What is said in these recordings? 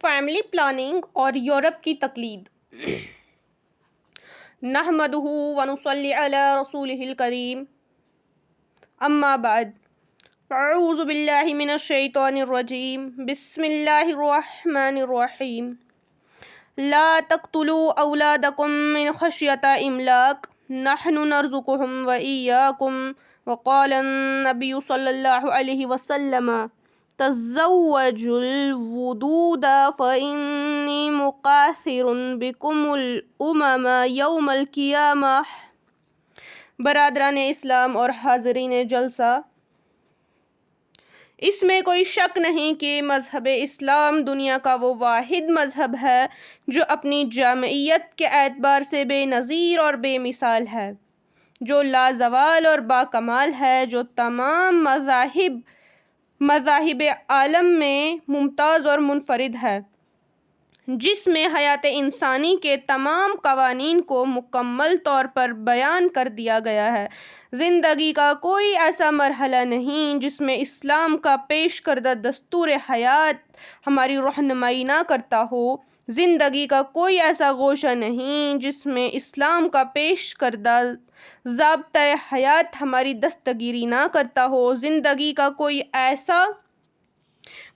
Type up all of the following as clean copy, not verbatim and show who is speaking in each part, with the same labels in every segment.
Speaker 1: Family planning اور Europe کی تقلید۔ نحمدہ ونصلی علی رسولہ الکریم، اما بعد، اعوذ باللہ من الشیطان الرجیم، بسم اللہ الرحمن الرحیم۔ لا تقتلوا اولادکم من خشیۃ املاق، نحن نرزقهم وإیاکم، وقال النبی صلی اللہ علیہ وسلم تزوجوا الودود فإنی مکاثر بکم الأمم یوم القیامہ۔ برادران اسلام اور حاضرین جلسہ، اس میں کوئی شک نہیں کہ مذہب اسلام دنیا کا وہ واحد مذہب ہے جو اپنی جامعیت کے اعتبار سے بے نظیر اور بے مثال ہے، جو لازوال اور باکمال ہے، جو تمام مذاہب عالم میں ممتاز اور منفرد ہے، جس میں حیات انسانی کے تمام قوانین کو مکمل طور پر بیان کر دیا گیا ہے۔ زندگی کا کوئی ایسا مرحلہ نہیں جس میں اسلام کا پیش کردہ دستور حیات ہماری رہنمائی نہ کرتا ہو۔ زندگی کا کوئی ایسا گوشہ نہیں جس میں اسلام کا پیش کردہ ضابطۂ حیات ہماری دستگیری نہ کرتا ہو۔ زندگی کا کوئی ایسا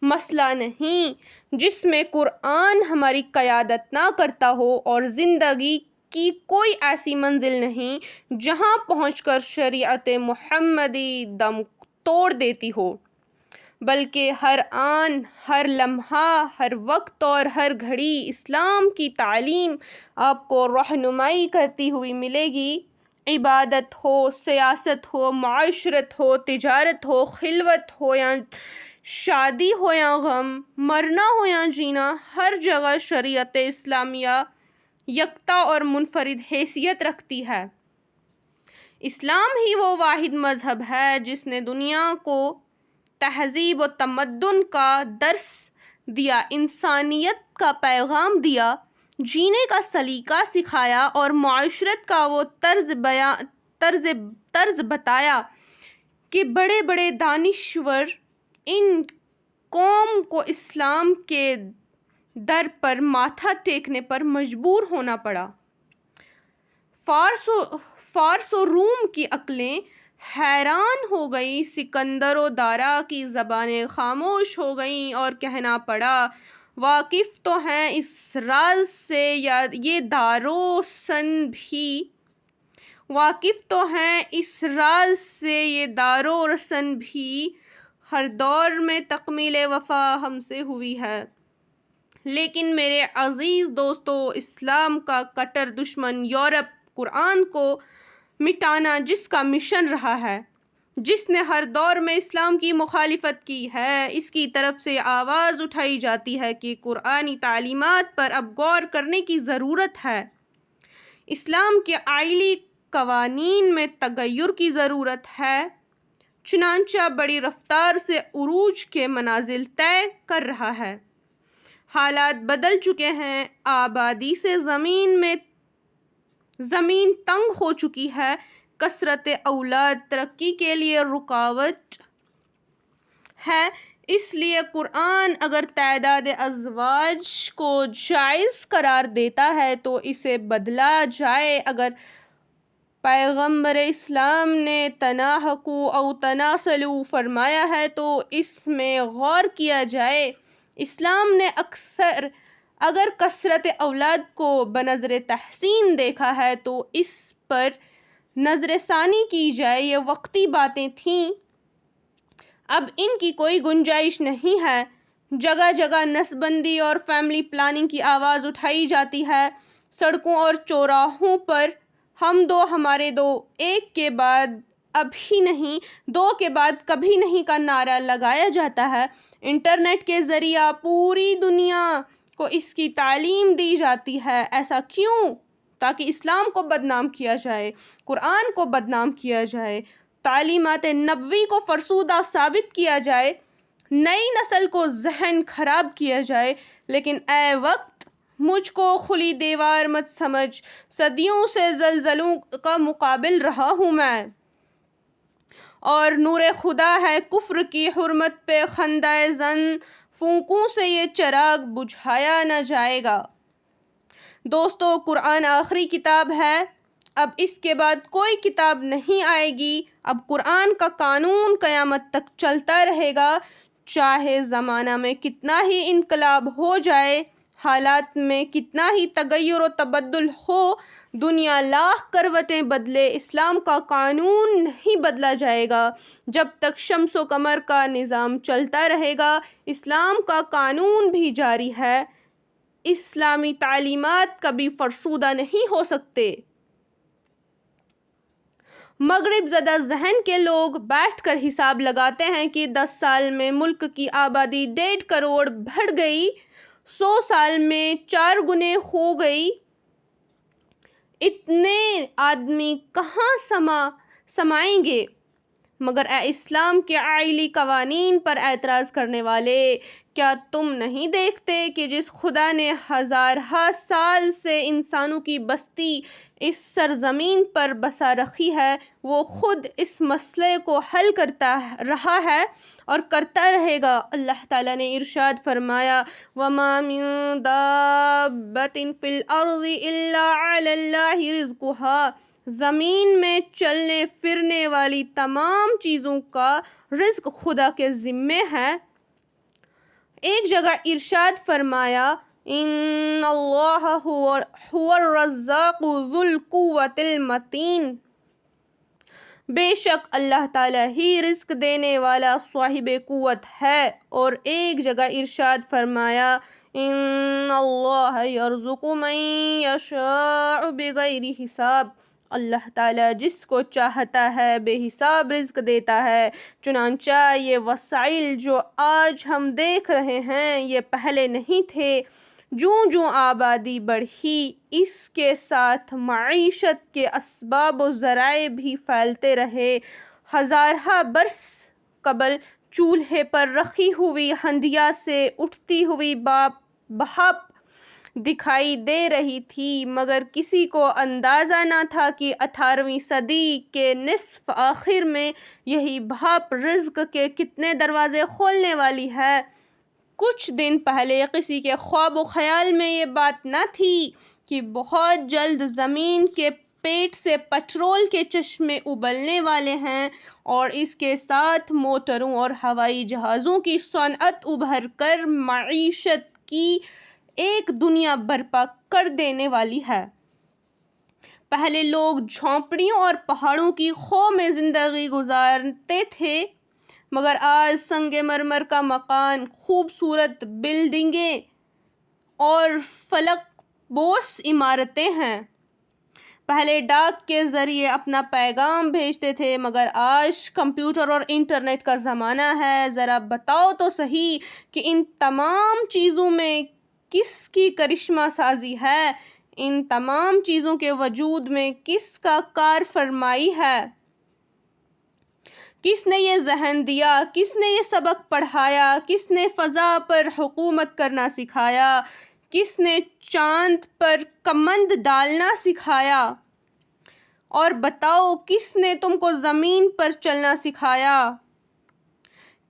Speaker 1: مسئلہ نہیں جس میں قرآن ہماری قیادت نہ کرتا ہو، اور زندگی کی کوئی ایسی منزل نہیں جہاں پہنچ کر شریعت محمدی دم توڑ دیتی ہو، بلکہ ہر آن، ہر لمحہ، ہر وقت اور ہر گھڑی اسلام کی تعلیم آپ کو رہنمائی کرتی ہوئی ملے گی۔ عبادت ہو، سیاست ہو، معاشرت ہو، تجارت ہو، خلوت ہو یا شادی ہو یا غم، مرنا ہو یا جینا، ہر جگہ شریعت اسلامیہ یکتا اور منفرد حیثیت رکھتی ہے۔ اسلام ہی وہ واحد مذہب ہے جس نے دنیا کو تہذیب و تمدن کا درس دیا، انسانیت کا پیغام دیا، جینے کا سلیقہ سکھایا اور معاشرت کا وہ طرز بتایا کہ بڑے بڑے دانشور ان قوم کو اسلام کے در پر ماتھا ٹیکنے پر مجبور ہونا پڑا۔ فارس و روم کی عقلیں حیران ہو گئیں، سکندر و دارا کی زبانیں خاموش ہو گئیں اور کہنا پڑا، واقف تو ہیں اس راز سے یہ دارو سن بھی، واقف تو ہیں اس راز سے یہ دارو رسن بھی، ہر دور میں تکمیل وفا ہم سے ہوئی ہے۔ لیکن میرے عزیز دوستو، اسلام کا کٹر دشمن یورپ قرآن کو مٹانا جس کا مشن رہا ہے، جس نے ہر دور میں اسلام کی مخالفت کی ہے، اس کی طرف سے آواز اٹھائی جاتی ہے کہ قرآنی تعلیمات پر اب غور کرنے کی ضرورت ہے، اسلام کے آئلی قوانین میں تغیر کی ضرورت ہے۔ چنانچہ بڑی رفتار سے عروج کے منازل طے کر رہا ہے، حالات بدل چکے ہیں، آبادی سے زمین تنگ ہو چکی ہے، کثرت اولاد ترقی کے لیے رکاوٹ ہے۔ اس لیے قرآن اگر تعداد ازواج کو جائز قرار دیتا ہے تو اسے بدلا جائے، اگر پیغمبر اسلام نے تناحقوا او تناسلوا فرمایا ہے تو اس میں غور کیا جائے۔ اسلام نے اگر کثرت اولاد کو بنظر تحسین دیکھا ہے تو اس پر نظر ثانی کی جائے، یہ وقتی باتیں تھیں، اب ان کی کوئی گنجائش نہیں ہے۔ جگہ جگہ نسل بندی اور فیملی پلاننگ کی آواز اٹھائی جاتی ہے، سڑکوں اور چوراہوں پر ہم دو ہمارے دو، ایک کے بعد ابھی نہیں، دو کے بعد کبھی نہیں کا نعرہ لگایا جاتا ہے۔ انٹرنیٹ کے ذریعہ پوری دنیا کو اس کی تعلیم دی جاتی ہے۔ ایسا کیوں؟ تاکہ اسلام کو بدنام کیا جائے، قرآن کو بدنام کیا جائے، تعلیمات نبوی کو فرسودہ ثابت کیا جائے، نئی نسل کو ذہن خراب کیا جائے۔ لیکن اے وقت، مجھ کو کھلی دیوار مت سمجھ، صدیوں سے زلزلوں کا مقابل رہا ہوں میں، اور نور خدا ہے کفر کی حرمت پہ خندۂ زن پھونکوں سے یہ چراغ بجھایا نہ جائے گا۔ دوستو، قرآن آخری کتاب ہے، اب اس کے بعد کوئی کتاب نہیں آئے گی۔ اب قرآن کا قانون قیامت تک چلتا رہے گا، چاہے زمانہ میں کتنا ہی انقلاب ہو جائے، حالات میں کتنا ہی تغیر و تبدل ہو، دنیا لاکھ کروٹیں بدلے، اسلام کا قانون نہیں بدلا جائے گا۔ جب تک شمس و قمر کا نظام چلتا رہے گا، اسلام کا قانون بھی جاری ہے۔ اسلامی تعلیمات کبھی فرسودہ نہیں ہو سکتے۔ مغرب زدہ ذہن کے لوگ بیٹھ کر حساب لگاتے ہیں کہ 10 سال میں ملک کی آبادی 1.5 کروڑ بڑھ گئی، 100 سال میں 4 گنے ہو گئی۔ اتنے آدمی کہاں سمائیں گے؟ مگر اے اسلام کے آئلی قوانین پر اعتراض کرنے والے، کیا تم نہیں دیکھتے کہ جس خدا نے ہزارہا سال سے انسانوں کی بستی اس سرزمین پر بسا رکھی ہے، وہ خود اس مسئلے کو حل کرتا رہا ہے اور کرتا رہے گا۔ اللہ تعالیٰ نے ارشاد فرمایا، وَمَا مِن دَابَّةٍ فِي الْأَرْضِ إِلَّا عَلَى اللَّهِ رِزْقُهَا، زمین میں چلنے پھرنے والی تمام چیزوں کا رزق خدا کے ذمے ہے۔ ایک جگہ ارشاد فرمایا، ان اللہ هو الرزاق ذو القوة المتین، بے شک اللہ تعالیٰ ہی رزق دینے والا صاحب قوت ہے۔ اور ایک جگہ ارشاد فرمایا، ان اللہ یرزق من یشاء بغیر حساب، اللہ تعالیٰ جس کو چاہتا ہے بے حساب رزق دیتا ہے۔ چنانچہ یہ وسائل جو آج ہم دیکھ رہے ہیں یہ پہلے نہیں تھے۔ جوں جوں آبادی بڑھی، اس کے ساتھ معیشت کے اسباب و ذرائع بھی پھیلتے رہے۔ ہزارہا برس قبل چولہے پر رکھی ہوئی ہنڈیا سے اٹھتی ہوئی بھاپ دکھائی دے رہی تھی، مگر کسی کو اندازہ نہ تھا کہ 18ویں صدی کے نصف آخر میں یہی بھاپ رزق کے کتنے دروازے کھولنے والی ہے۔ کچھ دن پہلے کسی کے خواب و خیال میں یہ بات نہ تھی کہ بہت جلد زمین کے پیٹ سے پٹرول کے چشمے ابلنے والے ہیں، اور اس کے ساتھ موٹروں اور ہوائی جہازوں کی صنعت ابھر کر معیشت کی ایک دنیا برپا کر دینے والی ہے۔ پہلے لوگ جھونپڑیوں اور پہاڑوں کی خو میں زندگی گزارتے تھے، مگر آج سنگ مرمر کا مکان، خوبصورت بلڈنگیں اور فلک بوس عمارتیں ہیں۔ پہلے ڈاک کے ذریعے اپنا پیغام بھیجتے تھے، مگر آج کمپیوٹر اور انٹرنیٹ کا زمانہ ہے۔ ذرا بتاؤ تو صحیح کہ ان تمام چیزوں میں کس کی کرشمہ سازی ہے؟ ان تمام چیزوں کے وجود میں کس کا کار فرمائی ہے؟ کس نے یہ ذہن دیا؟ کس نے یہ سبق پڑھایا؟ کس نے فضا پر حکومت کرنا سکھایا؟ کس نے چاند پر کمند ڈالنا سکھایا؟ اور بتاؤ، کس نے تم کو زمین پر چلنا سکھایا؟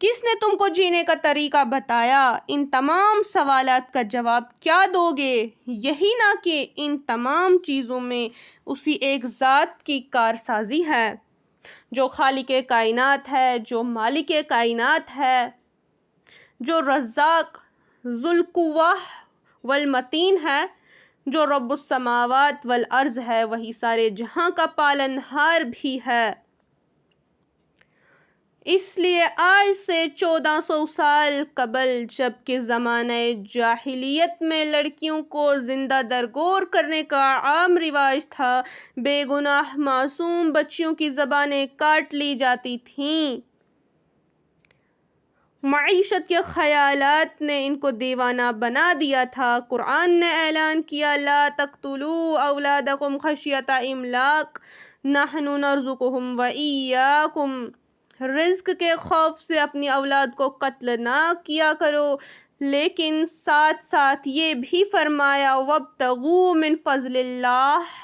Speaker 1: کس نے تم کو جینے کا طریقہ بتایا؟ ان تمام سوالات کا جواب کیا دو گے؟ یہی نہ کہ ان تمام چیزوں میں اسی ایک ذات کی کارسازی ہے، جو خالق کائنات ہے، جو مالک کائنات ہے، جو رزاق ذو القوہ والمتین ہے، جو رب السماوات والارض ہے، وہی سارے جہاں کا پالنہار بھی ہے۔ اس لیے آج سے 1400 سال قبل، جب کہ زمانہ جاہلیت میں لڑکیوں کو زندہ درگور کرنے کا عام رواج تھا، بے گناہ معصوم بچیوں کی زبانیں کاٹ لی جاتی تھیں۔ معیشت کے خیالات نے ان کو دیوانہ بنا دیا تھا۔ قرآن نے اعلان کیا، لا تقتلوا اولادکم خشیۃ املاق نحن نرزقہم وایاکم، رزق کے خوف سے اپنی اولاد کو قتل نہ کیا کرو، لیکن ساتھ ساتھ یہ بھی فرمایا، وابتغوا من فضل اللہ،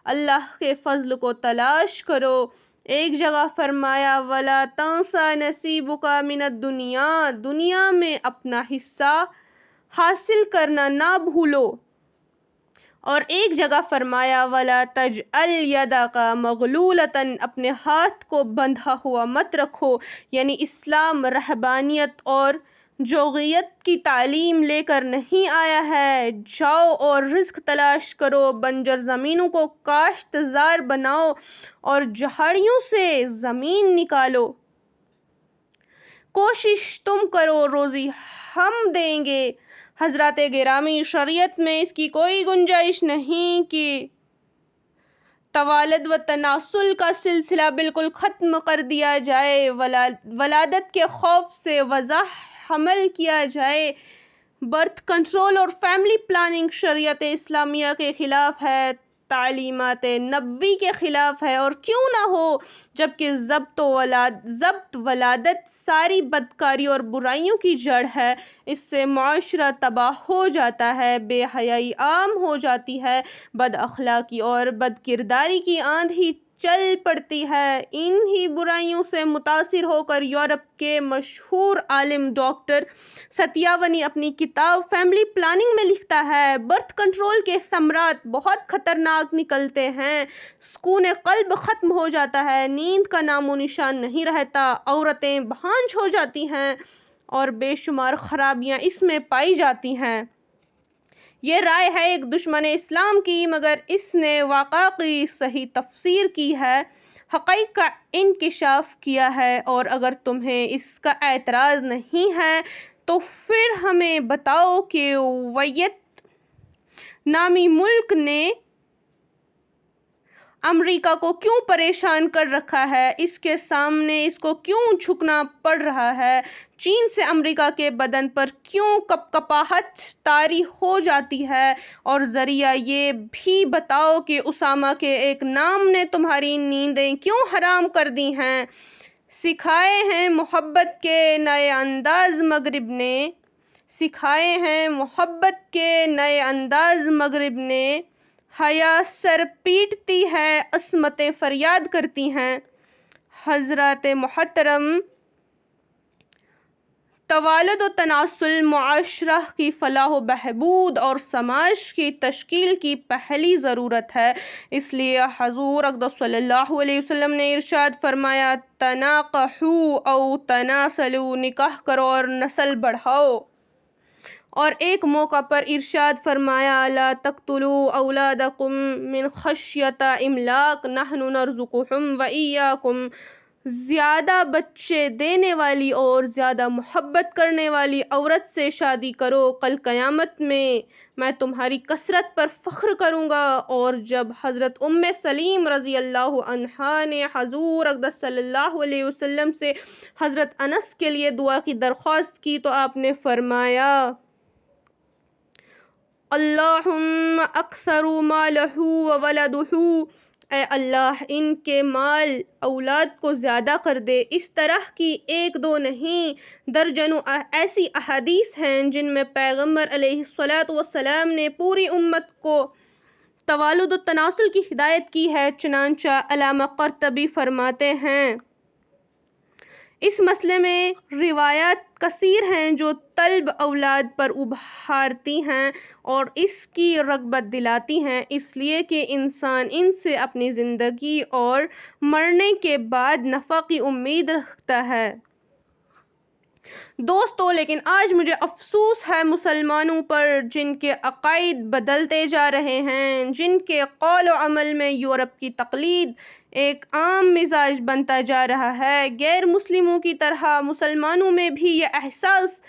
Speaker 1: اللہ کے فضل کو تلاش کرو۔ ایک جگہ فرمایا وَلَا تَنْسَ نَصِيبُكَ مِنَ الدُّنْيَا، دنیا میں اپنا حصہ حاصل کرنا نہ بھولو. اور ایک جگہ فرمایا وَلَا تَجْعَلْ يَدَكَ مَغْلُولَةً، اپنے ہاتھ کو بندھا ہوا مت رکھو. یعنی اسلام رہبانیت اور جوغیت کی تعلیم لے کر نہیں آیا ہے. جاؤ اور رزق تلاش کرو، بنجر زمینوں کو کاشتزار بناؤ اور جھاڑیوں سے زمین نکالو. کوشش تم کرو، روزی ہم دیں گے. حضرات گرامی، شریعت میں اس کی کوئی گنجائش نہیں کہ توالد و تناسل کا سلسلہ بالکل ختم کر دیا جائے، ولادت کے خوف سے وضع حمل کیا جائے. برتھ کنٹرول اور فیملی پلاننگ شریعت اسلامیہ کے خلاف ہے، تعلیمات نبوی کے خلاف ہے، اور کیوں نہ ہو، جبکہ ضبط ولادت ساری بدکاری اور برائیوں کی جڑ ہے. اس سے معاشرہ تباہ ہو جاتا ہے، بے حیائی عام ہو جاتی ہے، بد اخلاقی اور بد کرداری کی آندھی چل پڑتی ہے. انہی برائیوں سے متاثر ہو کر یورپ کے مشہور عالم ڈاکٹر ستیاونی اپنی کتاب فیملی پلاننگ میں لکھتا ہے، برتھ کنٹرول کے ثمرات بہت خطرناک نکلتے ہیں. سکون قلب ختم ہو جاتا ہے، نیند کا نام و نشان نہیں رہتا، عورتیں بھانج ہو جاتی ہیں اور بے شمار خرابیاں اس میں پائی جاتی ہیں. یہ رائے ہے ایک دشمن اسلام کی، مگر اس نے واقعہ کی صحیح تفسیر کی ہے، حقائق کا انکشاف کیا ہے. اور اگر تمہیں اس کا اعتراض نہیں ہے تو پھر ہمیں بتاؤ کہ ویت نامی ملک نے امریکہ کو کیوں پریشان کر رکھا ہے، اس کے سامنے اس کو کیوں جھکنا پڑ رہا ہے. چین سے امریکہ کے بدن پر کیوں کپکپاہٹ طاری ہو جاتی ہے. اور ذریعہ یہ بھی بتاؤ کہ اسامہ کے ایک نام نے تمہاری نیندیں کیوں حرام کر دی ہیں. سکھائے ہیں محبت کے نئے انداز مغرب نے، سکھائے ہیں محبت کے نئے انداز مغرب نے. حیا سر پیٹتی ہے، عصمتیں فریاد کرتی ہیں. حضرات محترم، توالد و تناسل معاشرہ کی فلاح و بہبود اور سماج کی تشکیل کی پہلی ضرورت ہے. اس لیے حضور اقدس صلی اللہ علیہ وسلم نے ارشاد فرمایا تناکحوا او تناسلوا، نکاح کرو اور نسل بڑھاؤ. اور ایک موقع پر ارشاد فرمایا لا تقتلوا اولادکم من خشیۃ املاق نحن نرزقہم وایاکم. زیادہ بچے دینے والی اور زیادہ محبت کرنے والی عورت سے شادی کرو، کل قیامت میں تمہاری کثرت پر فخر کروں گا. اور جب حضرت سلیم رضی اللہ عنہا نے حضور اقدس صلی اللہ علیہ وسلم سے حضرت انس کے لیے دعا کی درخواست کی تو آپ نے فرمایا اللہم اکثر مالہ وولدہ، اے اللہ ان کے مال اولاد کو زیادہ کر دے. اس طرح کی ایک دو نہیں، درجنوں ایسی احادیث ہیں جن میں پیغمبر علیہ الصلاۃ والسلام نے پوری امت کو توالد و تناسل کی ہدایت کی ہے. چنانچہ علامہ قرطبی فرماتے ہیں اس مسئلے میں روایات کثیر ہیں جو طلب اولاد پر ابھارتی ہیں اور اس کی رغبت دلاتی ہیں، اس لیے کہ انسان ان سے اپنی زندگی اور مرنے کے بعد نفع کی امید رکھتا ہے. دوستو، لیکن آج مجھے افسوس ہے مسلمانوں پر جن کے عقائد بدلتے جا رہے ہیں، جن کے قول و عمل میں یورپ کی تقلید ایک عام مزاج بنتا جا رہا ہے. غیر مسلموں کی طرح مسلمانوں میں بھی یہ احساس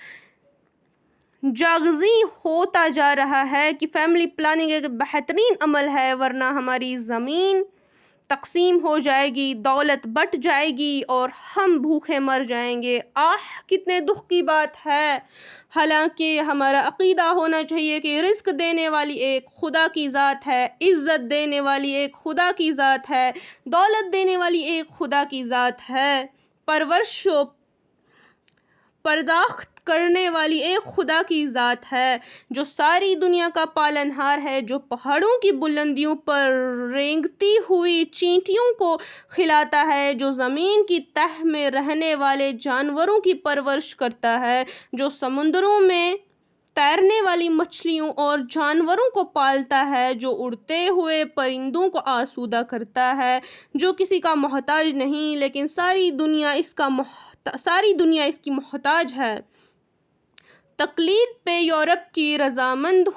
Speaker 1: جاگزیں ہوتا جا رہا ہے کہ فیملی پلاننگ ایک بہترین عمل ہے، ورنہ ہماری زمین تقسیم ہو جائے گی، دولت بٹ جائے گی اور ہم بھوکے مر جائیں گے. کتنے دکھ کی بات ہے. حالانکہ ہمارا عقیدہ ہونا چاہیے کہ رزق دینے والی ایک خدا کی ذات ہے، عزت دینے والی ایک خدا کی ذات ہے، دولت دینے والی ایک خدا کی ذات ہے. پرورش و پرداخت کرنے والی ایک خدا کی ذات ہے جو ساری دنیا کا پالنہار ہے، جو پہاڑوں کی بلندیوں پر رینگتی ہوئی چیونٹیوں کو کھلاتا ہے، جو زمین کی تہ میں رہنے والے جانوروں کی پرورش کرتا ہے، جو سمندروں میں تیرنے والی مچھلیوں اور جانوروں کو پالتا ہے، جو اڑتے ہوئے پرندوں کو آسودہ کرتا ہے، جو کسی کا محتاج نہیں لیکن ساری دنیا اس کی محتاج ہے۔ تقلید پہ یورپ کی رضامند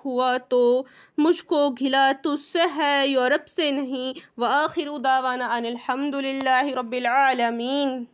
Speaker 1: ہوا تو مجھ کو گھلا تجھ سے ہے یورپ سے نہیں۔ وآخر دعوانا ان الحمد للہ رب العالمین۔